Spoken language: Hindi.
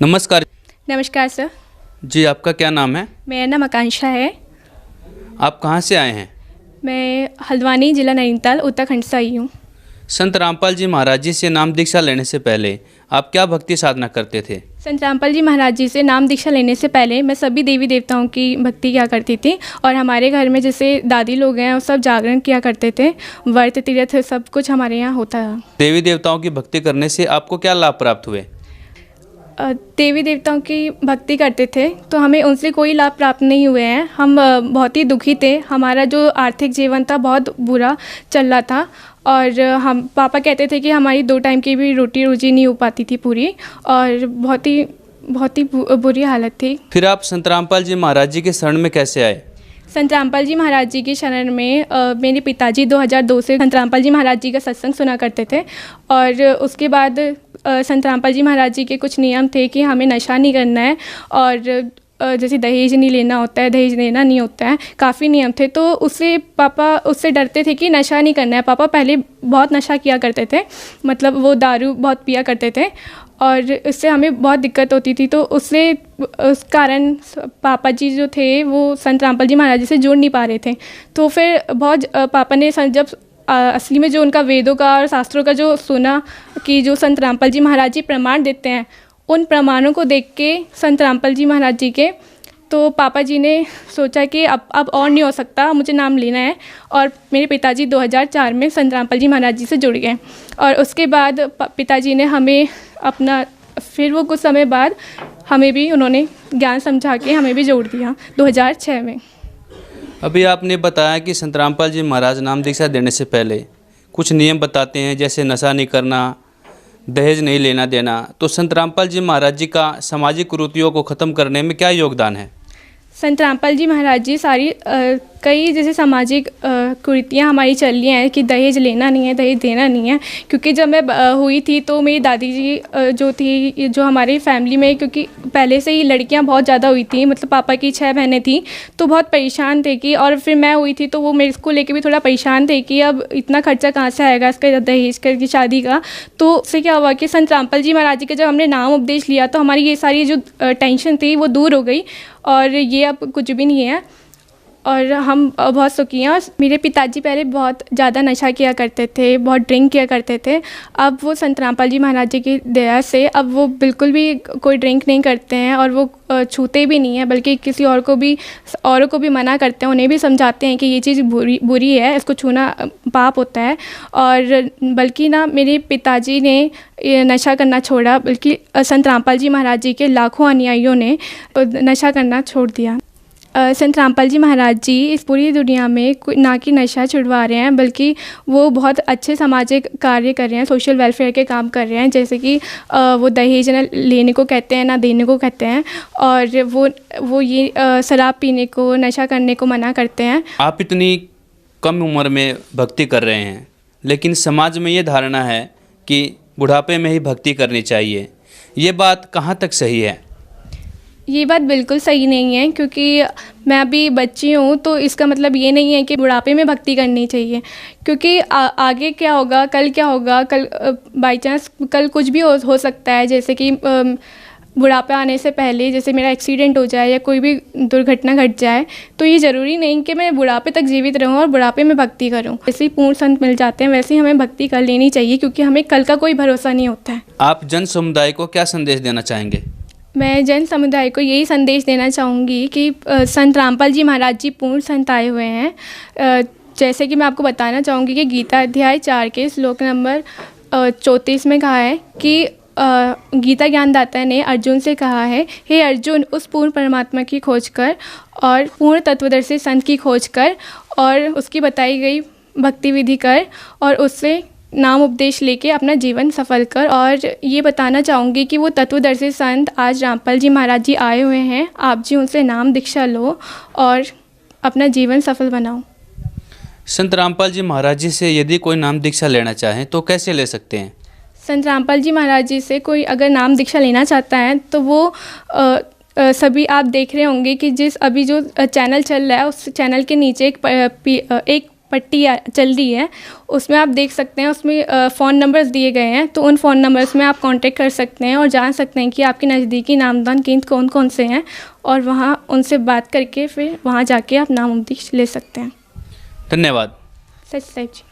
नमस्कार। नमस्कार सर। जी, आपका क्या नाम है? मेरा नाम आकांक्षा है। आप कहाँ से आए हैं? मैं हल्द्वानी जिला नैनीताल उत्तराखंड से आई हूँ। संत रामपाल जी महाराज जी से नाम दीक्षा लेने से पहले आप क्या भक्ति साधना करते थे? संत रामपाल जी महाराज जी से नाम दीक्षा लेने से पहले मैं सभी देवी देवताओं की भक्ति किया करती थी और हमारे घर में जैसे दादी लोग हैं वो सब जागरण किया करते थे। व्रत तीर्थ सब कुछ हमारे यहाँ होता है। देवी देवताओं की भक्ति करने से आपको क्या लाभ प्राप्त हुए? देवी देवताओं की भक्ति करते थे तो हमें उनसे कोई लाभ प्राप्त नहीं हुए हैं। हम बहुत ही दुखी थे। हमारा जो आर्थिक जीवन था बहुत बुरा चल रहा था और हम पापा कहते थे कि हमारी 2 टाइम की भी रोटी रोजी नहीं हो पाती थी पूरी और बहुत ही बुरी हालत थी। फिर आप संत रामपाल जी महाराज जी के शरण में कैसे आए? संत रामपाल जी महाराज जी के शरण में मेरे पिताजी 2002 से संत रामपाल जी महाराज जी का सत्संग सुना करते थे और उसके बाद संत रामपाल जी महाराज जी के कुछ नियम थे कि हमें नशा नहीं करना है और जैसे दहेज नहीं लेना होता है, दहेज लेना नहीं होता है, काफ़ी नियम थे। तो उससे पापा उससे डरते थे कि नशा नहीं करना है। पापा पहले बहुत नशा किया करते थे, मतलब वो दारू बहुत पिया करते थे और इससे हमें बहुत दिक्कत होती थी। तो उस कारण पापा जी जो थे वो संत रामपाल जी महाराज जी से जुड़ नहीं पा रहे थे। तो फिर बहुत पापा ने जब असली में जो उनका वेदों का और शास्त्रों का जो सुना कि जो संत रामपाल जी महाराज जी प्रमाण देते हैं, उन प्रमाणों को देख के संत रामपाल जी महाराज जी के, तो पापा जी ने सोचा कि अब और नहीं हो सकता, मुझे नाम लेना है। और मेरे पिताजी 2004 में संत रामपाल जी महाराज जी से जुड़ गए और उसके बाद पिताजी ने हमें अपना, फिर वो कुछ समय बाद हमें भी उन्होंने ज्ञान समझा के हमें भी जोड़ दिया 2006 में। अभी आपने बताया कि संत रामपाल जी महाराज नाम दीक्षा देने से पहले कुछ नियम बताते हैं, जैसे नशा नहीं करना, दहेज नहीं लेना देना। तो संत रामपाल जी महाराज जी का सामाजिक कुरीतियों को ख़त्म करने में क्या योगदान है? संत रामपाल जी महाराज जी सारी कई जैसे सामाजिक कुरीतियाँ हमारी चल रही हैं कि दहेज लेना नहीं है, दहेज देना नहीं है। क्योंकि जब मैं हुई थी तो मेरी दादी जी जो थी, जो हमारी फैमिली में, क्योंकि पहले से ही लड़कियां बहुत ज़्यादा हुई थी, मतलब पापा की 6 बहनें थी, तो बहुत परेशान थे कि, और फिर मैं हुई थी तो वो मेरे को लेके भी थोड़ा परेशान थे कि अब इतना खर्चा कहाँ से आएगा इसका, दहेज की शादी का। तो उससे क्या हुआ कि संत रामपाल जी महाराज जी का जब हमने नाम उपदेश लिया तो हमारी ये सारी जो टेंशन थी वो दूर हो गई और ये अब कुछ भी नहीं है और हम बहुत सुखी हैं। मेरे पिताजी पहले बहुत ज़्यादा नशा किया करते थे, बहुत ड्रिंक किया करते थे। अब वो संत रामपाल जी महाराज जी की दया से अब वो बिल्कुल भी कोई ड्रिंक नहीं करते हैं और वो छूते भी नहीं हैं, बल्कि किसी औरों को भी मना करते हैं, उन्हें भी समझाते हैं कि ये चीज़ बुरी है, इसको छूना पाप होता है। और बल्कि ना मेरे पिताजी ने नशा करना छोड़ा, बल्कि संत रामपाल जी महाराज जी के लाखों अनुयायियों ने नशा करना छोड़ दिया। संत रामपाल जी महाराज जी इस पूरी दुनिया में ना कि नशा छुड़वा रहे हैं, बल्कि वो बहुत अच्छे सामाजिक कार्य कर रहे हैं, सोशल वेलफेयर के काम कर रहे हैं। जैसे कि वो दहेज ना लेने को कहते हैं, ना देने को कहते हैं, और वो ये शराब पीने को, नशा करने को मना करते हैं। आप इतनी कम उम्र में भक्ति कर रहे हैं, लेकिन समाज में ये धारणा है कि बुढ़ापे में ही भक्ति करनी चाहिए। ये बात कहाँ तक सही है? ये बात बिल्कुल सही नहीं है, क्योंकि मैं अभी बच्ची हूँ, तो इसका मतलब ये नहीं है कि बुढ़ापे में भक्ति करनी चाहिए। क्योंकि आगे क्या होगा, कल क्या होगा, कल बाई चांस कल कुछ भी हो सकता है। जैसे कि बुढ़ापा आने से पहले जैसे मेरा एक्सीडेंट हो जाए या कोई भी दुर्घटना घट जाए, तो ये ज़रूरी नहीं कि मैं बुढ़ापे तक जीवित रहूँ और बुढ़ापे में भक्ति करूँ। जैसे ही पूर्ण संत मिल जाते हैं वैसे ही हमें भक्ति कर लेनी चाहिए, क्योंकि हमें कल का कोई भरोसा नहीं होता है। आप जन समुदाय को क्या संदेश देना चाहेंगे? मैं जन समुदाय को यही संदेश देना चाहूँगी कि संत रामपाल जी महाराज जी पूर्ण संत आए हुए हैं। जैसे कि मैं आपको बताना चाहूँगी कि गीता अध्याय 4 के श्लोक नंबर 34 में कहा है कि गीता ज्ञानदाता ने अर्जुन से कहा है, हे अर्जुन, उस पूर्ण परमात्मा की खोज कर और पूर्ण तत्वदर्शी संत की खोज कर और उसकी बताई गई भक्ति विधि कर और उससे नाम उपदेश लेके अपना जीवन सफल कर। और ये बताना चाहूँगी कि वो तत्वदर्शी संत आज रामपाल जी महाराज जी आए हुए हैं, आप जी उनसे नाम दीक्षा लो और अपना जीवन सफल बनाओ। संत रामपाल जी महाराज जी से यदि कोई नाम दीक्षा लेना चाहे तो कैसे ले सकते हैं? संत रामपाल जी महाराज जी से कोई अगर नाम दीक्षा लेना चाहता है तो वो सभी आप देख रहे होंगे कि जिस अभी जो चैनल चल रहा है उस चैनल के नीचे एक पट्टी चल रही है उसमें आप देख सकते हैं, उसमें फ़ोन नंबर्स दिए गए हैं, तो उन फ़ोन नंबर्स में आप कांटेक्ट कर सकते हैं और जान सकते हैं कि आपके नज़दीकी नामदान केंद्र कौन कौन से हैं, और वहाँ उनसे बात करके फिर वहाँ जाके आप नामोंदी ले सकते हैं। धन्यवाद। सच जी।